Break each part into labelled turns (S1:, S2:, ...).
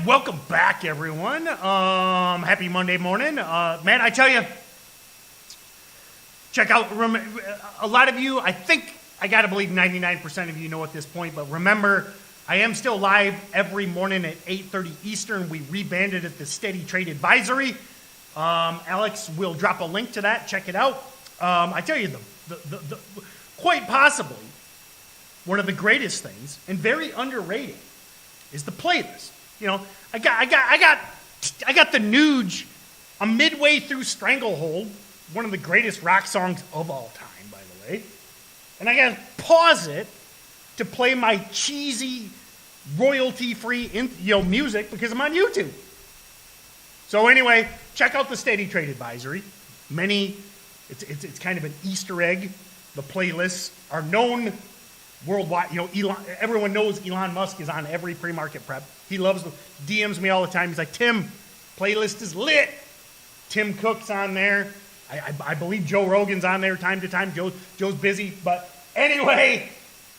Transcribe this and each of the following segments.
S1: welcome back, everyone. Happy Monday morning. Man, I tell you, check out, a lot of you, I think, I gotta believe 99% of you know at this point, but remember, I am still live every morning at 8:30 Eastern. We rebanded at the StocksToTrade Advisory. Alex will drop a link to that. Check it out. I tell you, the quite possibly one of the greatest things, and very underrated, is the playlist. You know, I got the Nuge. I'm midway through Stranglehold, one of the greatest rock songs of all time, by the way. And I gotta pause it to play my cheesy, royalty-free music because I'm on YouTube. So anyway, check out the StocksToTrade Advisory. It's kind of an Easter egg. The playlists are known worldwide. You know, everyone knows Elon Musk is on every pre-market prep. He loves them. DMs me all the time. He's like, Tim, playlist is lit. Tim Cook's on there. I believe Joe Rogan's on there time to time. Joe's busy. But anyway,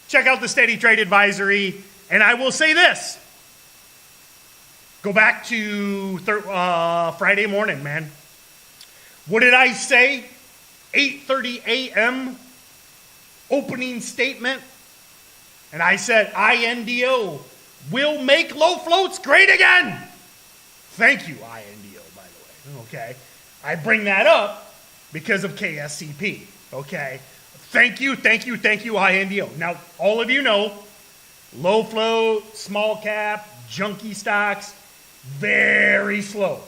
S1: check out the StocksToTrade Advisory. And I will say this. Go back to Friday morning, man. What did I say? 8:30 a.m. opening statement. And I said, INDO will make low floats great again. Thank you, INDO, by the way. Okay. I bring that up because of KSCP. Okay. Thank you, INDO. Now, all of you know, low float, small cap, junky stocks, very slow.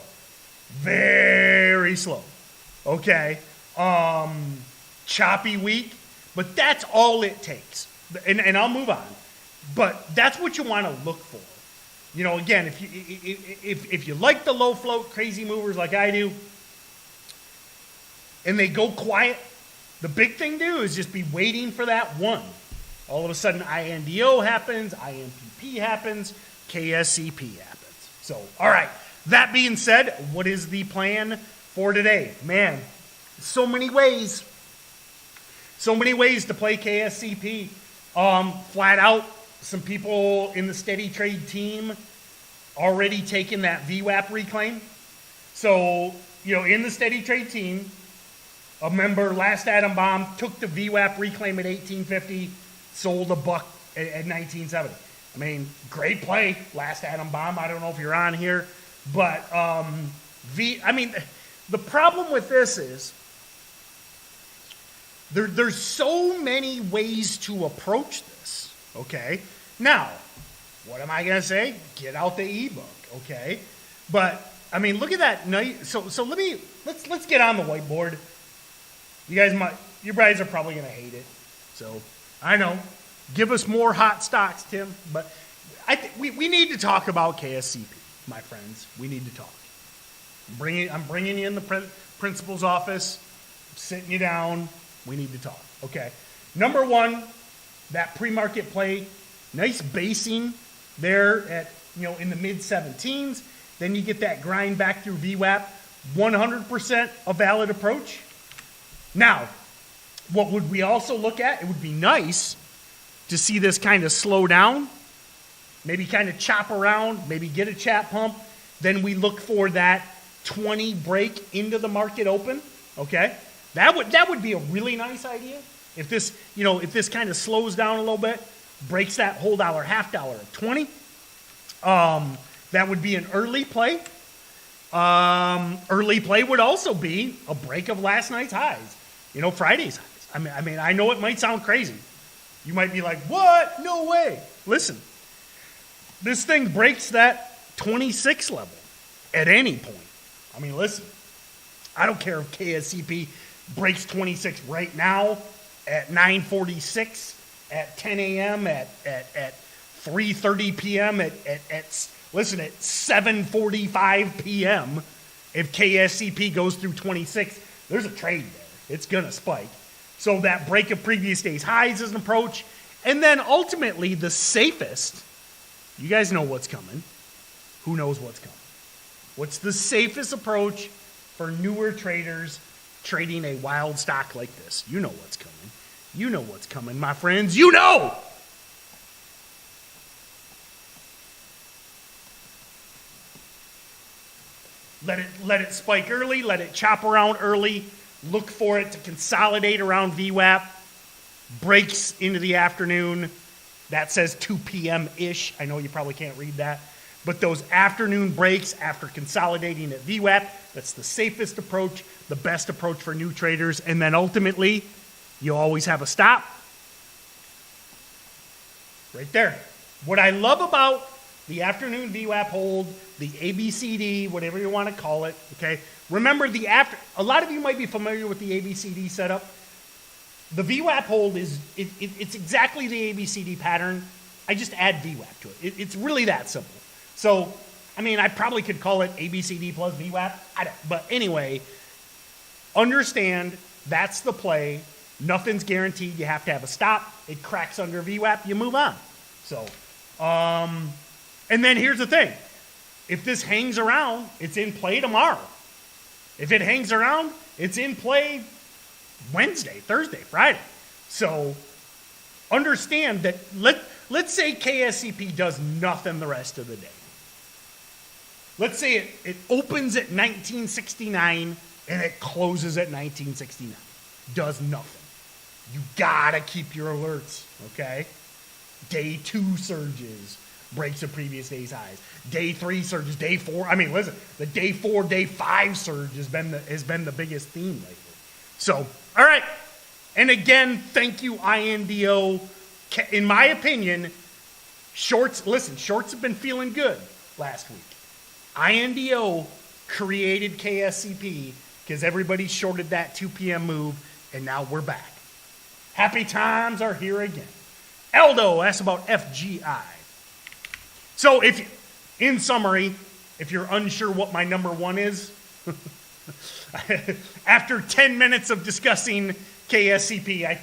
S1: Very slow. Okay. Choppy week, but that's all it takes. And I'll move on. But that's what you want to look for. You know, again, if you like the low float crazy movers like I do, and they go quiet, the big thing to do is just be waiting for that one. All of a sudden, INDO happens, IMPP happens, KSCP happens. So, all right. That being said, what is the plan for today? Man, so many ways. So many ways to play KSCP. Flat out, some people in the StocksToTrade team already taken that VWAP reclaim. So, you know, in the StocksToTrade team, a member, Last Atom Bomb, took the VWAP reclaim at 1850, sold a buck at 1970. I mean, great play, Last Atom Bomb. I don't know if you're on here, but the problem with this is there's so many ways to approach this, okay? Now, what am I going to say? Get out the ebook, okay? But, I mean, look at that. So let's get on the whiteboard. You guys are probably going to hate it. So, I know. Give us more hot stocks, Tim. But we need to talk about KSCP, my friends. We need to talk. I'm bringing you in the principal's office. I'm sitting you down. We need to talk. Okay. Number one, that pre-market play, nice basing there at, in the mid-17s. Then you get that grind back through VWAP. 100% a valid approach. Now, what would we also look at? It would be nice to see this kind of slow down, maybe kind of chop around, maybe get a chat pump. Then we look for that 20 break into the market open. Okay. That would be a really nice idea. If this kind of slows down a little bit, breaks that whole dollar, half dollar at 20, that would be an early play. Early play would also be a break of last night's highs, Friday's highs. I mean, I know it might sound crazy. You might be like, what? No way. Listen, this thing breaks that 26 level at any point. I mean, listen, I don't care if KSCP breaks 26 right now at 9:46, at 10 a.m., at 3:30 p.m., at 7:45 p.m. If KSCP goes through 26, there's a trade there. It's going to spike. So that break of previous day's highs is an approach. And then ultimately the safest, you guys know what's coming. Who knows what's coming? What's the safest approach for newer traders trading a wild stock like this? You know what's coming. You know what's coming, my friends. You know! Let it spike early, let it chop around early, look for it to consolidate around VWAP, breaks into the afternoon. That says 2 p.m.-ish. I know you probably can't read that. But those afternoon breaks after consolidating at VWAP, that's the safest approach, the best approach for new traders. And then ultimately, you always have a stop. Right there. What I love about the afternoon VWAP hold, the ABCD, whatever you want to call it, okay? Remember, a lot of you might be familiar with the ABCD setup. The VWAP hold it's exactly the ABCD pattern. I just add VWAP to it. It's really that simple. So, I mean, I probably could call it ABCD plus VWAP. But anyway, understand that's the play. Nothing's guaranteed. You have to have a stop. It cracks under VWAP. You move on. So, and then here's the thing. If this hangs around, it's in play tomorrow. If it hangs around, it's in play Wednesday, Thursday, Friday. So understand that let's say KSCP does nothing the rest of the day. Let's say it opens at 1969 and it closes at 1969. Does nothing. You gotta keep your alerts, okay? Day 2 surges, breaks the previous day's highs. Day 3 surges, day 4. I mean, listen, the day 4, day 5 surge has been the biggest theme lately. So, all right. And again, thank you, INDO. In my opinion, shorts have been feeling good last week. INDO created KSCP because everybody shorted that 2 p.m. move, and now we're back. Happy times are here again. Eldo asked about FGI. So in summary, if you're unsure what my number one is, after 10 minutes of discussing KSCP,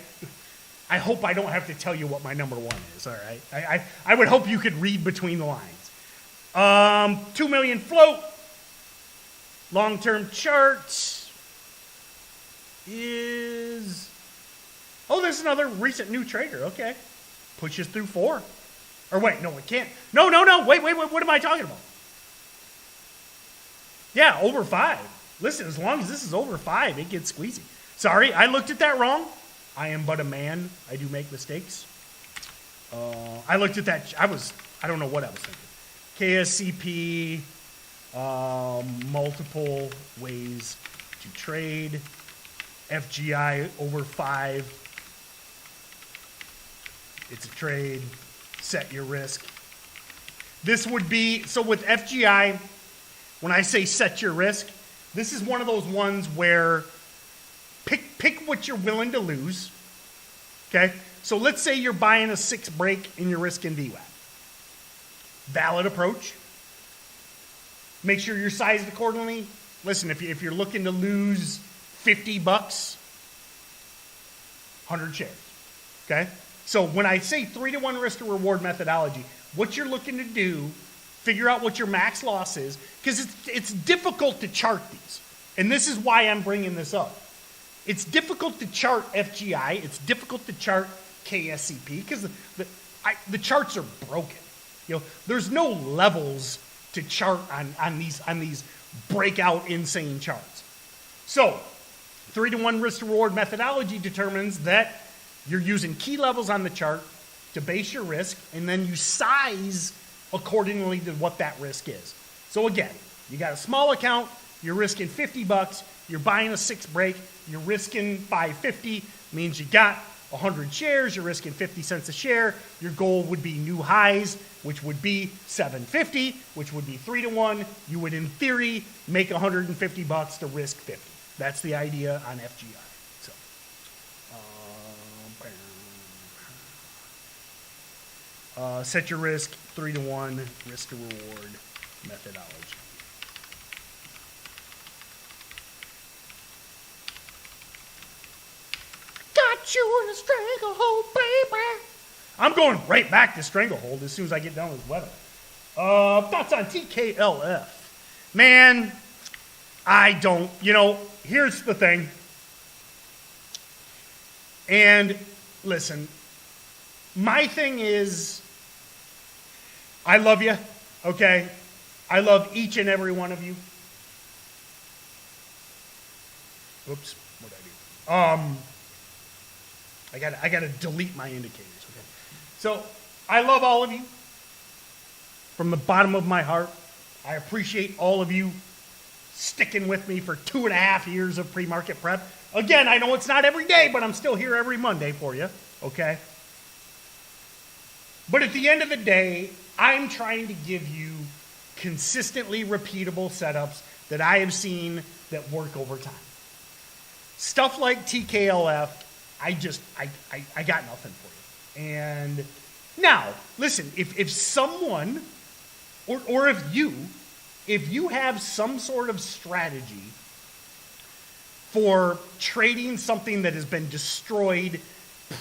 S1: I hope I don't have to tell you what my number one is, all right? I would hope you could read between the lines. 2 million float, long-term charts is, there's another recent new trader, okay. Pushes through 4. Or wait, no, it can't. No, wait, what am I talking about? Yeah, over 5. Listen, as long as this is over 5, it gets squeezy. Sorry, I looked at that wrong. I am but a man. I do make mistakes. I looked at that. I don't know what I was thinking. KSCP, multiple ways to trade. FGI over 5. It's a trade. Set your risk. This would be, so with FGI, when I say set your risk, this is one of those ones where pick what you're willing to lose. Okay? So let's say you're buying a 6 break and you're risking VWAP. Valid approach. Make sure you're sized accordingly. Listen, if you're looking to lose $50, 100 shares. Okay? So when I say 3-to-1 risk to reward methodology, what you're looking to do, figure out what your max loss is, because it's difficult to chart these. And this is why I'm bringing this up. It's difficult to chart FGI. It's difficult to chart KSCP because the charts are broken. There's no levels to chart on these breakout insane charts. So 3-to-1 risk to reward methodology determines that you're using key levels on the chart to base your risk, and then you size accordingly to what that risk is. So again, you got a small account, you're risking $50, you're buying a 6 break, you're risking $5.50, means you got 100 shares, you're risking 50 cents a share. Your goal would be new highs, which would be $7.50, which would be 3-to-1. You would, in theory, make $150 to risk 50. That's the idea on FGI. Set your risk, 3-to-1, risk to reward methodology. Got you in a stranglehold, baby. I'm going right back to stranglehold as soon as I get done with weather. Thoughts on TKLF? Man, I don't. Here's the thing. And listen, my thing is, I love you, okay? I love each and every one of you. Oops, what did I do? I gotta delete my indicators. Okay. So I love all of you from the bottom of my heart. I appreciate all of you sticking with me for 2.5 years of pre-market prep. Again, I know it's not every day, but I'm still here every Monday for you. Okay. But at the end of the day, I'm trying to give you consistently repeatable setups that I have seen that work over time. Stuff like TKLF, I got nothing for you. And now, listen, if someone, or if you have some sort of strategy for trading something that has been destroyed,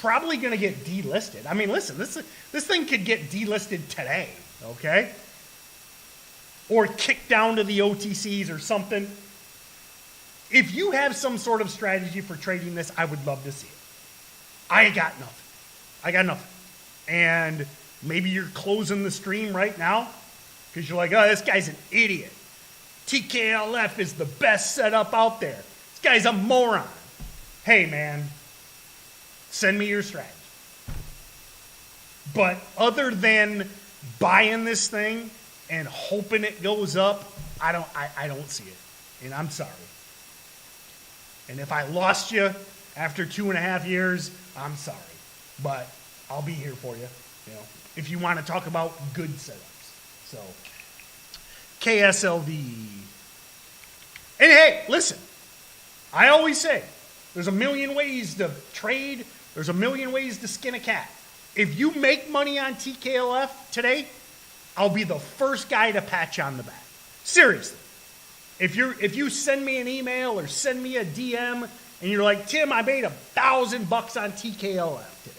S1: probably going to get delisted. I mean, listen, this thing could get delisted today, okay? Or kicked down to the OTCs or something. If you have some sort of strategy for trading this, I would love to see it. I got nothing. And maybe you're closing the stream right now because you're like, oh, this guy's an idiot. TKLF is the best setup out there. This guy's a moron. Hey, man, send me your strategy. But other than buying this thing and hoping it goes up, I don't see it. And I'm sorry. And if I lost you after 2.5 years, I'm sorry. But I'll be here for you, if you want to talk about good setups. So, KSLV. And hey, listen, I always say, there's a million ways to trade. There's a million ways to skin a cat. If you make money on TKLF today, I'll be the first guy to pat you on the back. Seriously. If you send me an email or send me a DM and you're like, Tim, I made $1,000 on TKLF today,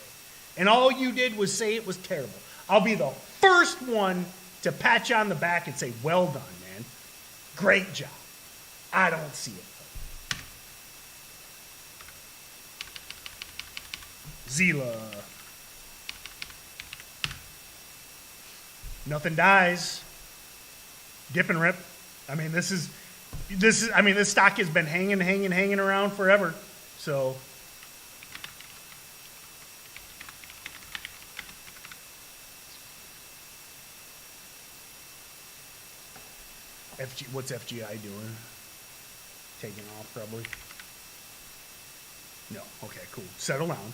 S1: and all you did was say it was terrible, I'll be the first one to pat you on the back and say, well done, man. Great job. I don't see it. ZELA. Nothing dies. Dip and rip. I mean, this stock has been hanging around forever. So what's FGI doing? Taking off probably. No. Okay, cool. Settle down.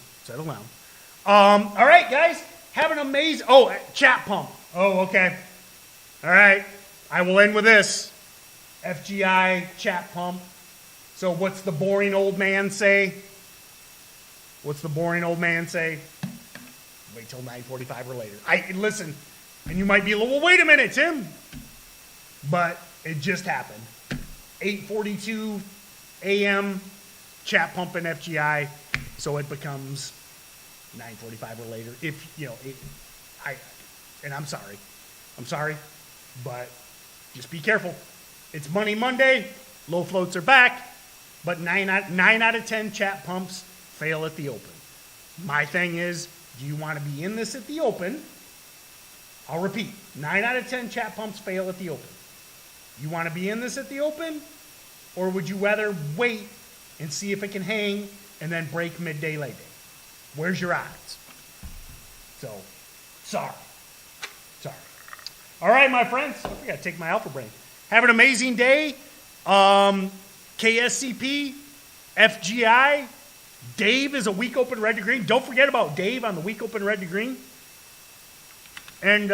S1: All right, guys. Have an amazing... Oh, chat pump. Oh, okay. All right. I will end with this. FGI chat pump. So what's the boring old man say? Wait till 9:45 or later. Listen, and you might be a little, well, wait a minute, Tim. But it just happened. 8:42 a.m. chat pump in FGI. So it becomes 9:45 or later. And I'm sorry, but just be careful. It's Money Monday, low floats are back, but 9 out of 10 chat pumps fail at the open. My thing is, do you want to be in this at the open? I'll repeat, 9 out of 10 chat pumps fail at the open. You want to be in this at the open, or would you rather wait and see if it can hang and then break midday late day? Where's your odds? So, sorry. All right, my friends. I got to take my alpha brain. Have an amazing day. KSCP, FGI. Dave is a week open red to green. Don't forget about Dave on the week open red to green. And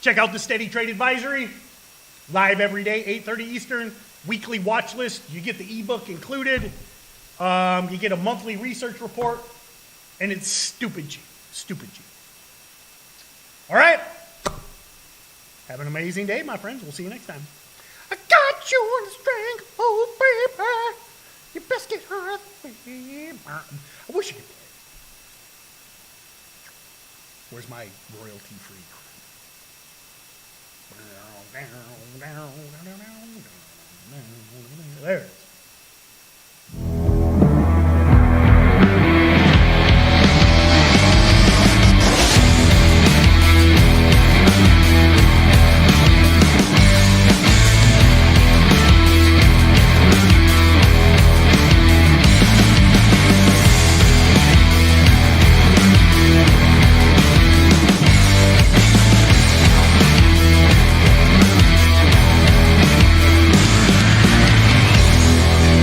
S1: check out the Steady Trade Advisory. Live every day, 8:30 Eastern. Weekly watch list. You get the ebook included. You get a monthly research report. And it's stupid cheap. All right. Have an amazing day, my friends. We'll see you next time. I got you in a stranglehold, baby. You best get her out of the way. I wish you could play. Where's my royalty-free? There it is.